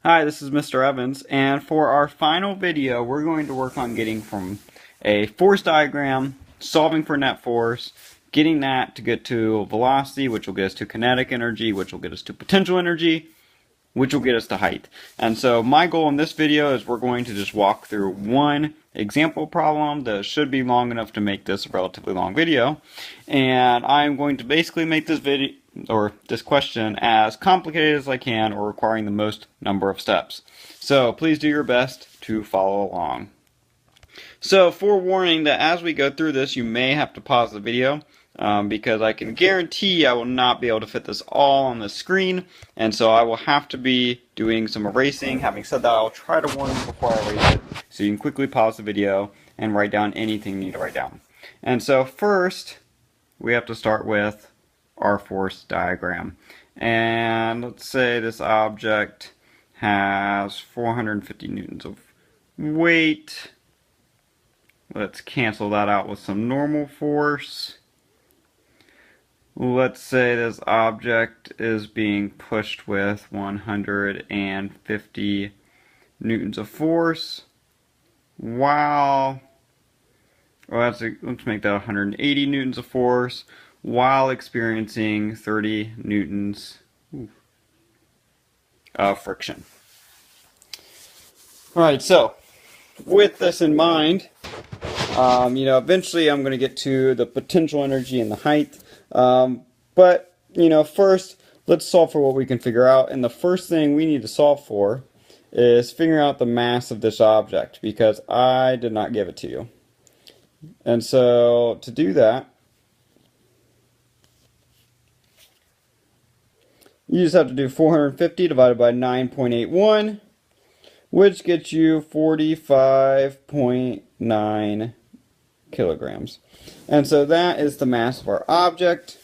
Hi, this is Mr. Evans, and for our final video, we're going to work on getting from a force diagram, solving for net force, getting that to get to velocity, which will get us to kinetic energy, which will get us to potential energy, which will get us to height. And so my goal in this video is we're going to just walk through one example problem that should be long enough to make this a relatively long video. And I'm going to basically make this video or this question as complicated as I can or requiring the most number of steps. So please do your best to follow along. So forewarning that as we go through this, you may have to pause the video because I can guarantee I will not be able to fit this all on the screen, and so I will have to be doing some erasing. Having said that, I'll try to warn you before I erase it so you can quickly pause the video and write down anything you need to write down. And so first, we have to start with our force diagram. And let's say this object has 450 newtons of weight. Let's cancel that out with some normal force. Let's say this object is being pushed with 150 newtons of force while, let's make that 180 newtons of force while experiencing 30 newtons of friction. Alright, so with this in mind, eventually I'm going to get to the potential energy and the height. But first, let's solve for what we can figure out. And the first thing we need to solve for is figuring out the mass of this object, because I did not give it to you. And so to do that, you just have to do 450 divided by 9.81, which gets you 45.9 kilograms. And so that is the mass of our object.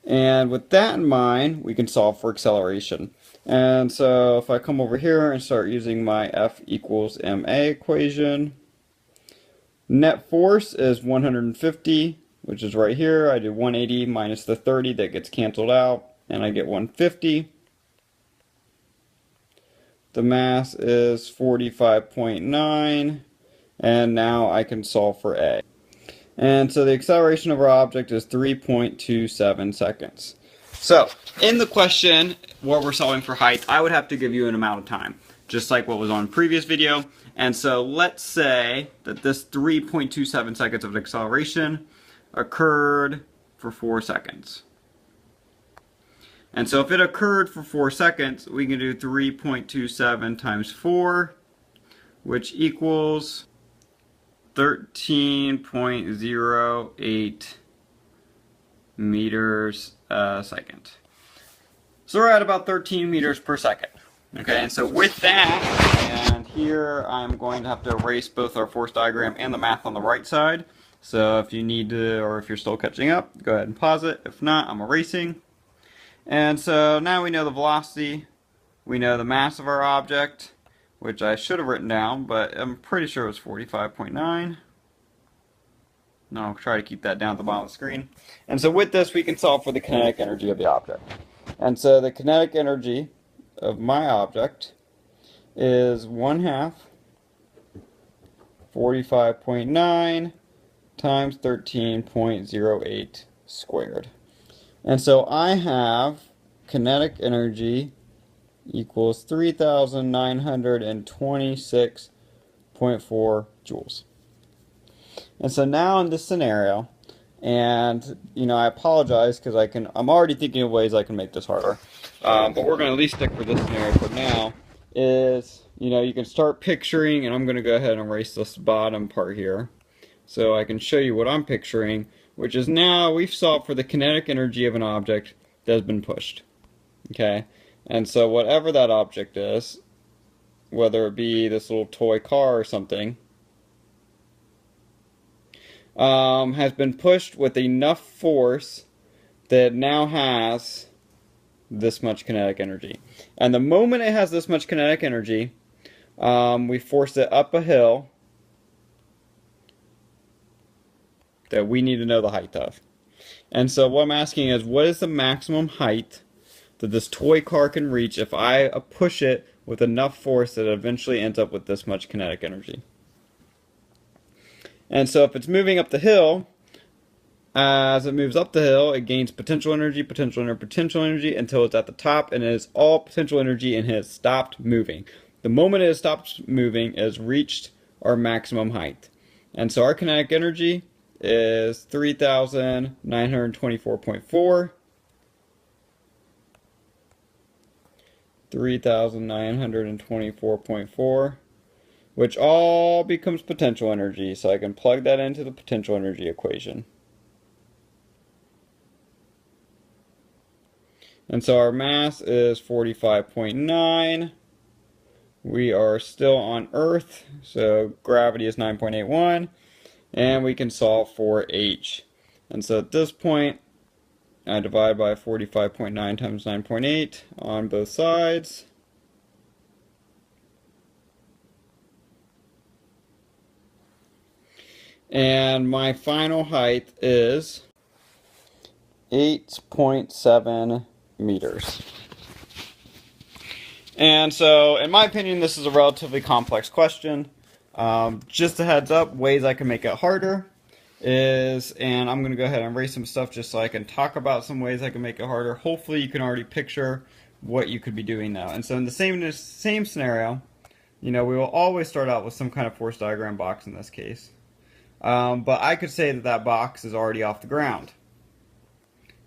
And with that in mind, we can solve for acceleration. And so if I come over here and start using my F equals ma equation, net force is 150, which is right here. I do 180 minus the 30, that gets canceled out, and I get 150. The mass is 45.9, and now I can solve for A. And so the acceleration of our object is 3.27 seconds. So, in the question, what we're solving for height, I would have to give you an amount of time, just like what was on the previous video. And so let's say that this 3.27 seconds of acceleration occurred for 4 seconds. And so if it occurred for 4 seconds, we can do 3.27 times 4, which equals 13.08 meters a second. So we're at about 13 meters per second. Okay, and so with that, and here I'm going to have to erase both our force diagram and the math on the right side. So if you need to, or if you're still catching up, go ahead and pause it. If not, I'm erasing. And so now we know the velocity, we know the mass of our object, which I should have written down, but I'm pretty sure it was 45.9. No, I'll try to keep that down at the bottom of the screen. And so with this, we can solve for the kinetic energy of the object. And so the kinetic energy of my object is 1/2 45.9 times 13.08 squared. And so I have kinetic energy equals 3,926.4 joules. And so now in this scenario, and I apologize because I'm already thinking of ways I can make this harder, but we're going to at least stick for this scenario for now, is, you can start picturing, and I'm going to go ahead and erase this bottom part here, so I can show you what I'm picturing, which is now we've solved for the kinetic energy of an object that has been pushed. Okay? And so whatever that object is, whether it be this little toy car or something, has been pushed with enough force that it now has this much kinetic energy. And the moment it has this much kinetic energy, we force it up a hill that we need to know the height of. And so what I'm asking is, what is the maximum height that this toy car can reach if I push it with enough force that it eventually ends up with this much kinetic energy. And so if it's moving up the hill, as it moves up the hill, it gains potential energy, potential energy until it's at the top, and it is all potential energy and has stopped moving. The moment it has stopped moving, it has reached our maximum height. And so our kinetic energy is 3,924.4. 3,924.4, which all becomes potential energy, so I can plug that into the potential energy equation. And so our mass is 45.9. We are still on Earth, so gravity is 9.81, and we can solve for h. And so at this point, I divide by 45.9 times 9.8 on both sides. And my final height is 8.7 meters. And so, in my opinion, this is a relatively complex question. Just a heads up, ways I can make it harder is, and I'm going to go ahead and erase some stuff just so I can talk about some ways I can make it harder. Hopefully you can already picture what you could be doing now. And so in the same scenario, we will always start out with some kind of force diagram box in this case. But I could say that that box is already off the ground.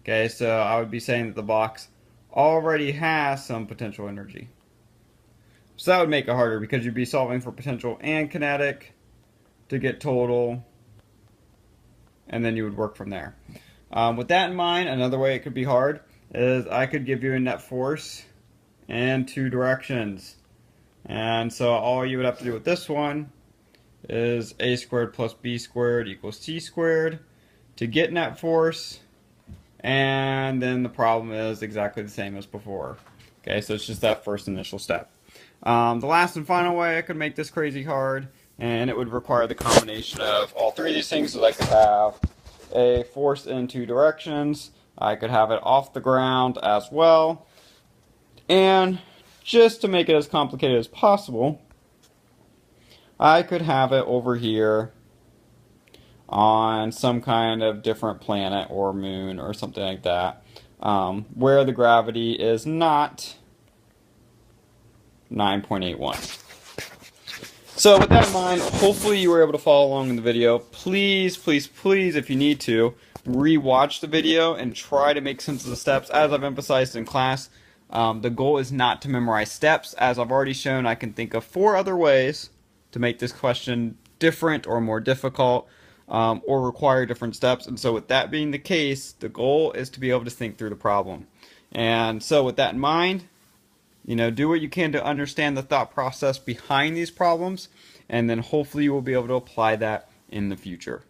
Okay, so I would be saying that the box already has some potential energy. So that would make it harder because you'd be solving for potential and kinetic to get total, and then you would work from there. With that in mind, another way it could be hard is I could give you a net force in two directions. And so all you would have to do with this one is a squared plus b squared equals c squared to get net force, and then the problem is exactly the same as before. Okay, so it's just that first initial step. The last and final way I could make this crazy hard, and it would require the combination of all three of these things, so I could have a force in two directions, I could have it off the ground as well, and just to make it as complicated as possible, I could have it over here on some kind of different planet or moon or something like that, where the gravity is not 9.81. So with that in mind, hopefully you were able to follow along in the video. Please, please, please, if you need to, re-watch the video and try to make sense of the steps. As I've emphasized in class, the goal is not to memorize steps. As I've already shown, I can think of 4 other ways to make this question different or more difficult, or require different steps. And so with that being the case, the goal is to be able to think through the problem. And so with that in mind, do what you can to understand the thought process behind these problems, and then hopefully you will be able to apply that in the future.